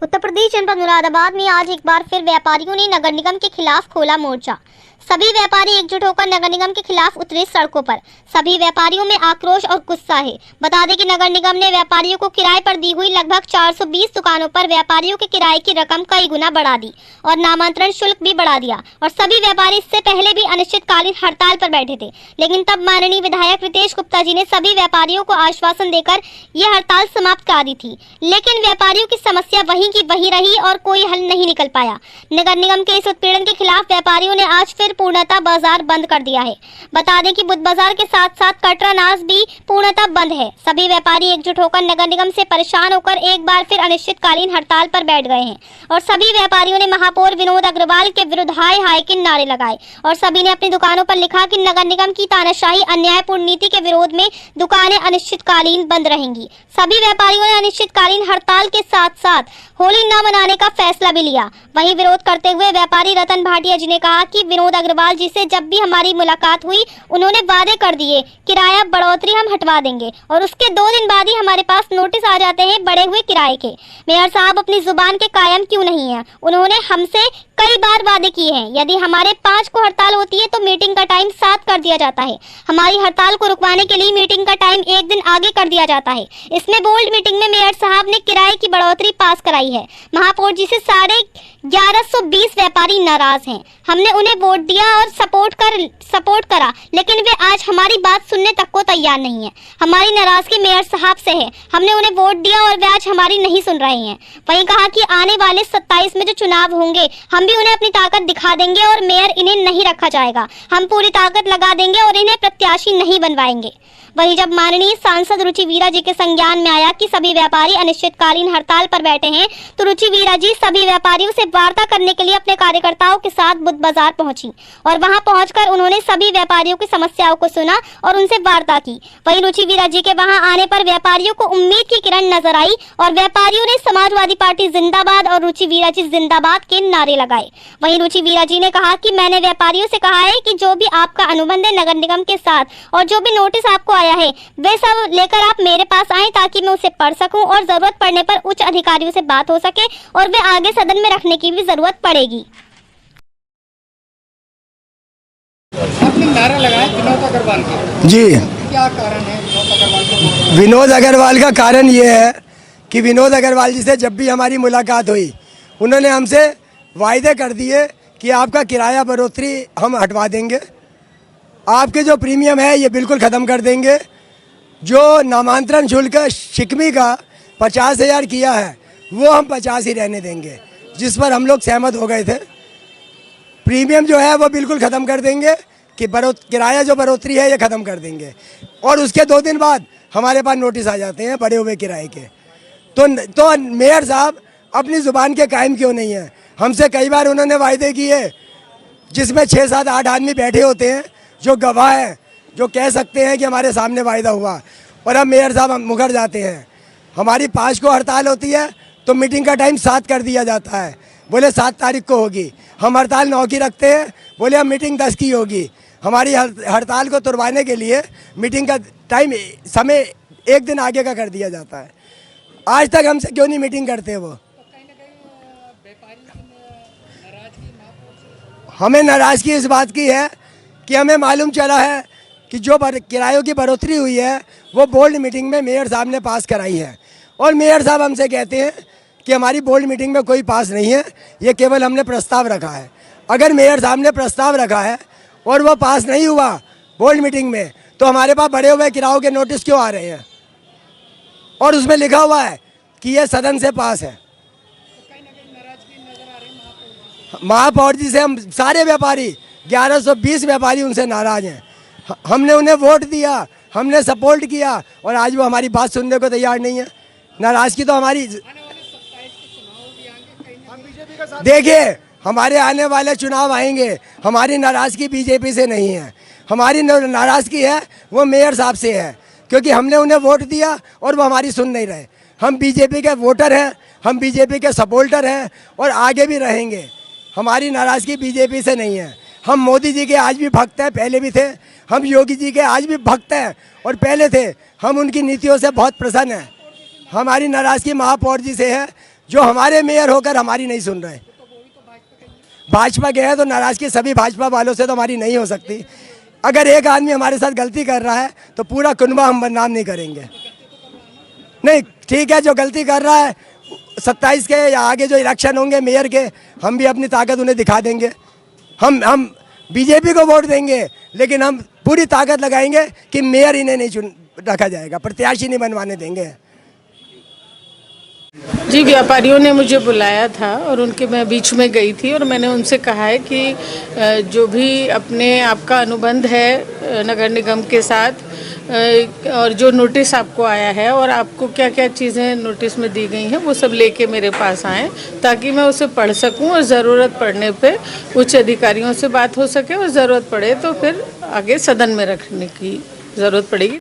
उत्तर प्रदेश जनपद मुरादाबाद में आज एक बार फिर व्यापारियों ने नगर निगम के खिलाफ खोला मोर्चा। सभी व्यापारी एकजुट होकर नगर निगम के खिलाफ उतरे सड़कों पर। सभी व्यापारियों में आक्रोश और गुस्सा है। बता दें कि नगर निगम ने व्यापारियों को किराए पर दी हुई लगभग 420 दुकानों पर व्यापारियों के किराए की रकम कई गुना बढ़ा दी और नामांतरण शुल्क भी बढ़ा दिया और सभी व्यापारी इससे पहले भी अनिश्चितकालीन हड़ताल पर बैठे थे। लेकिन तब माननीय विधायक रितेश गुप्ता जी ने सभी व्यापारियों को आश्वासन देकर ये हड़ताल समाप्त करा दी थी, लेकिन व्यापारियों की समस्या वहीं की वहीं रही और कोई हल नहीं निकल पाया। नगर निगम के इस उत्पीड़न के खिलाफ व्यापारियों ने आज फिर पूर्णतः बाजार बंद कर दिया है। बता दें कि बुध बाजार के साथ साथ कटरा नाज भी पूर्णतः बंद है। सभी व्यापारी एकजुट होकर नगर निगम से परेशान होकर एक बार फिर अनिश्चितकालीन हड़ताल पर बैठ गए हैं और सभी व्यापारियों ने महापौर विनोद अग्रवाल के विरुद्ध हाय हाय के नारे लगाए और सभी ने अपनी दुकानों पर लिखा कि नगर निगम की तानाशाही अन्यायपूर्ण नीति के विरोध में दुकानें अनिश्चितकालीन बंद रहेंगी। सभी व्यापारियों ने अनिश्चितकालीन हड़ताल के साथ साथ होली न मनाने का फैसला भी लिया। वहीं विरोध करते हुए व्यापारी रतन भाटिया जी ने कहा कि विनोद अग्रवाल जी से जब भी हमारी मुलाकात हुई उन्होंने वादे कर दिए किराया बढ़ोतरी हम हटवा देंगे और उसके 2 दिन बाद ही हमारे पास नोटिस आ जाते हैं बढ़े हुए किराए के। मेयर साहब अपनी जुबान के कायम क्यों नहीं है? उन्होंने हमसे कई बार वादे किए हैं। यदि हमारे 5 को हड़ताल होती है तो मीटिंग का टाइम 7 कर दिया जाता है। हमारी हड़ताल को रुकवाने के लिए मीटिंग का टाइम 1 दिन आगे कर दिया जाता है। इसमें बोल्ड मीटिंग में मेयर साहब ने किराए की बढ़ोतरी पास कराई है। महापौर जी से 1120 व्यापारी नाराज हैं। हमने उन्हें वोट दिया और सपोर्ट करा, लेकिन वे आज हमारी बात सुनने तक को तैयार नहीं है। हमारी नाराजगी मेयर साहब से है। हमने उन्हें वोट दिया और वे आज हमारी नहीं सुन रहे हैं। वहीं कहा कि आने वाले 27 में जो चुनाव होंगे हम भी उन्हें अपनी ताकत दिखा देंगे और मेयर इन्हें नहीं रखा जाएगा। हम पूरी ताकत लगा देंगे और इन्हें प्रत्याशी नहीं बनवाएंगे। वहीं जब माननीय सांसद रुचि वीरा जी के संज्ञान में आया कि सभी व्यापारी अनिश्चितकालीन हड़ताल पर बैठे हैं तो रुचि वीरा जी सभी व्यापारियों से वार्ता करने के लिए अपने कार्यकर्ताओं के साथ बुध बाजार पहुंची और वहां पहुंचकर उन्होंने सभी व्यापारियों की समस्याओं को सुना और उनसे वार्ता की। वहीं रुचि वीरा जी के वहां आने पर व्यापारियों को उम्मीद की किरण नजर आई और व्यापारियों ने समाजवादी पार्टी जिंदाबाद और रुचि वीरा जी जिंदाबाद के नारे लगाए। वहीं रुचि वीरा जी ने कहा कि मैंने व्यापारियों से कहा है कि जो भी आपका अनुबंध है नगर निगम के साथ और जो भी नोटिस आपको आया है वे सब लेकर आप मेरे पास आएं ताकि मैं उसे पढ़ सकूं और जरूरत पड़ने पर उच्च अधिकारियों से बात हो सके और वे आगे सदन में रखने की भी जरूरत पड़ेगी। आपने नारा लगाया विनोद अग्रवाल का, जी क्या कारण है विनोद अग्रवाल का? विनोद अग्रवाल का कारण ये है कि विनोद अग्रवाल जी से जब भी हमारी मुलाकात हुई उन्होंने हमसे वायदे कर दिए कि आपका किराया बढ़ोतरी हम हटवा देंगे, आपके जो प्रीमियम है ये बिल्कुल ख़त्म कर देंगे, जो नामांतरण शुल्क शिकमी का 50,000 किया है वो हम 50 ही रहने देंगे, जिस पर हम लोग सहमत हो गए थे। प्रीमियम जो है वो बिल्कुल ख़त्म कर देंगे कि किराया जो बढ़ोतरी है ये ख़त्म कर देंगे और उसके 2 दिन बाद हमारे पास नोटिस आ जाते हैं बढ़े हुए किराए के। तो मेयर साहब अपनी ज़ुबान के कायम क्यों नहीं है? हमसे कई बार उन्होंने वायदे किए जिसमें 6, 7, 8 आदमी बैठे होते हैं जो गवाह हैं, जो कह सकते हैं कि हमारे सामने वायदा हुआ और अब मेयर साहब हम मुकर जाते हैं। हमारी 5 को हड़ताल होती है तो मीटिंग का टाइम 7 कर दिया जाता है, बोले 7 तारीख को होगी। हम हड़ताल 9 की रखते हैं, बोले हम मीटिंग 10 की होगी। हमारी हड़ताल को तुड़वाने के लिए मीटिंग का टाइम समय 1 दिन आगे का कर दिया जाता है। आज तक हमसे क्यों नहीं मीटिंग करते वो? हमें नाराज़गी इस बात की है कि हमें मालूम चला है कि जो किरायों की बढ़ोतरी हुई है वो बोर्ड मीटिंग में मेयर साहब ने पास कराई है और मेयर साहब हमसे कहते हैं कि हमारी बोर्ड मीटिंग में कोई पास नहीं है, ये केवल हमने प्रस्ताव रखा है। अगर मेयर साहब ने प्रस्ताव रखा है और वो पास नहीं हुआ बोर्ड मीटिंग में तो हमारे पास बढ़े हुए किरायों के नोटिस क्यों आ रहे हैं और उसमें लिखा हुआ है कि ये सदन से पास है। महापौर जी से हम सारे व्यापारी 1120 व्यापारी उनसे नाराज हैं। हमने उन्हें वोट दिया, हमने सपोर्ट किया और आज वो हमारी बात सुनने को तैयार नहीं है। नाराजगी तो हमारी, देखिए हमारे आने वाले चुनाव आएंगे, हमारी नाराजगी बीजेपी से नहीं है, हमारी नाराजगी है वो मेयर साहब से है, क्योंकि हमने उन्हें वोट दिया और वो हमारी सुन नहीं रहे। हम बीजेपी के वोटर हैं, हम बीजेपी के सपोर्टर हैं और आगे भी रहेंगे। हमारी नाराजगी बीजेपी से नहीं है। हम मोदी जी के आज भी भक्त हैं, पहले भी थे। हम योगी जी के आज भी भक्त हैं और पहले थे। हम उनकी नीतियों से बहुत प्रसन्न हैं। हमारी नाराजगी महापौर जी से है जो हमारे मेयर होकर हमारी नहीं सुन रहे। भाजपा के हैं तो नाराजगी सभी भाजपा वालों से तो हमारी नहीं हो सकती। अगर एक आदमी हमारे साथ गलती कर रहा है तो पूरा कुनबा हम बदनाम नहीं करेंगे। नहीं, ठीक है, जो गलती कर रहा है 27 के या आगे जो इलेक्शन होंगे मेयर के, हम भी अपनी ताकत उन्हें दिखा देंगे। हम बीजेपी को वोट देंगे, लेकिन हम पूरी ताकत लगाएंगे कि मेयर इन्हें नहीं चुन रखा जाएगा, प्रत्याशी नहीं बनवाने देंगे। जी, व्यापारियों ने मुझे बुलाया था और उनके मैं बीच में गई थी और मैंने उनसे कहा है कि जो भी अपने आपका अनुबंध है नगर निगम के साथ और जो नोटिस आपको आया है और आपको क्या क्या चीज़ें नोटिस में दी गई हैं वो सब लेके मेरे पास आएँ ताकि मैं उसे पढ़ सकूं और ज़रूरत पड़ने पे उच्च अधिकारियों से बात हो सके और ज़रूरत पड़े तो फिर आगे सदन में रखने की ज़रूरत पड़ेगी।